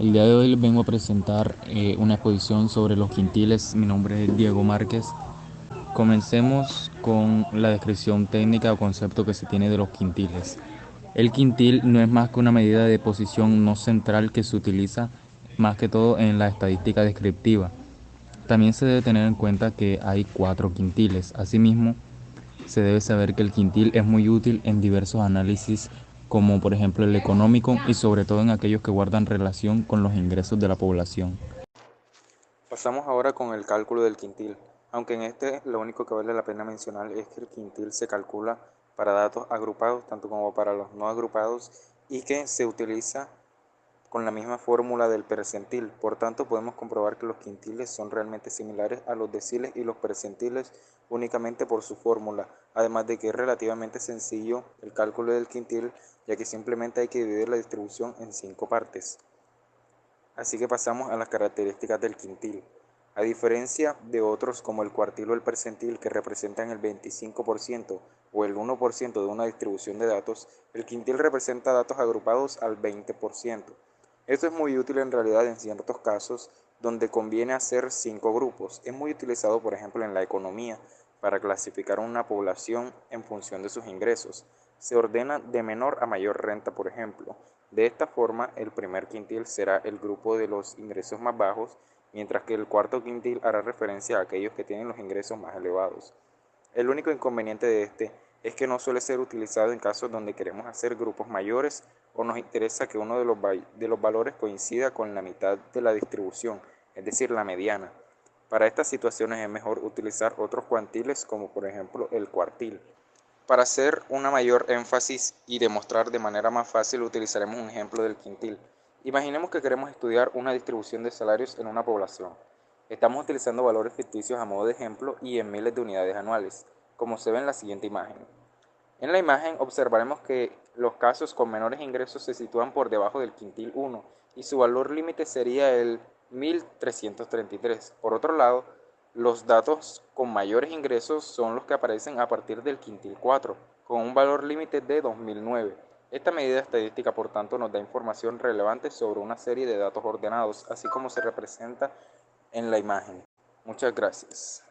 El día de hoy les vengo a presentar una exposición sobre los quintiles. Mi nombre es Diego Márquez. Comencemos con la descripción técnica o concepto que se tiene de los quintiles. El quintil no es más que una medida de posición no central que se utiliza más que todo en la estadística descriptiva. También se debe tener en cuenta que hay cuatro quintiles. Asimismo, se debe saber que el quintil es muy útil en diversos análisis, como por ejemplo el económico y sobre todo en aquellos que guardan relación con los ingresos de la población. Pasamos ahora con el cálculo del quintil, aunque en este lo único que vale la pena mencionar es que el quintil se calcula para datos agrupados tanto como para los no agrupados y que se utiliza con la misma fórmula del percentil. Por tanto, podemos comprobar que los quintiles son realmente similares a los deciles y los percentiles únicamente por su fórmula, además de que es relativamente sencillo el cálculo del quintil, ya que simplemente hay que dividir la distribución en 5 partes. Así que pasamos a las características del quintil. A diferencia de otros como el cuartil o el percentil que representan el 25% o el 1% de una distribución de datos, el quintil representa datos agrupados al 20%. Esto es muy útil en realidad en ciertos casos donde conviene hacer 5 grupos. Es muy utilizado, por ejemplo, en la economía para clasificar una población en función de sus ingresos. Se ordena de menor a mayor renta, por ejemplo. De esta forma, el primer quintil será el grupo de los ingresos más bajos, mientras que el cuarto quintil hará referencia a aquellos que tienen los ingresos más elevados. El único inconveniente de este es que no suele ser utilizado en casos donde queremos hacer grupos mayores o nos interesa que uno de los valores coincida con la mitad de la distribución, es decir, la mediana. Para estas situaciones es mejor utilizar otros cuantiles como por ejemplo el cuartil. Para hacer una mayor énfasis y demostrar de manera más fácil utilizaremos un ejemplo del quintil. Imaginemos que queremos estudiar una distribución de salarios en una población. Estamos utilizando valores ficticios a modo de ejemplo y en miles de unidades anuales, como se ve en la siguiente imagen. En la imagen observaremos que los casos con menores ingresos se sitúan por debajo del quintil 1 y su valor límite sería el 1333. Por otro lado, los datos con mayores ingresos son los que aparecen a partir del quintil 4, con un valor límite de 2009. Esta medida estadística, por tanto, nos da información relevante sobre una serie de datos ordenados, así como se representa en la imagen. Muchas gracias.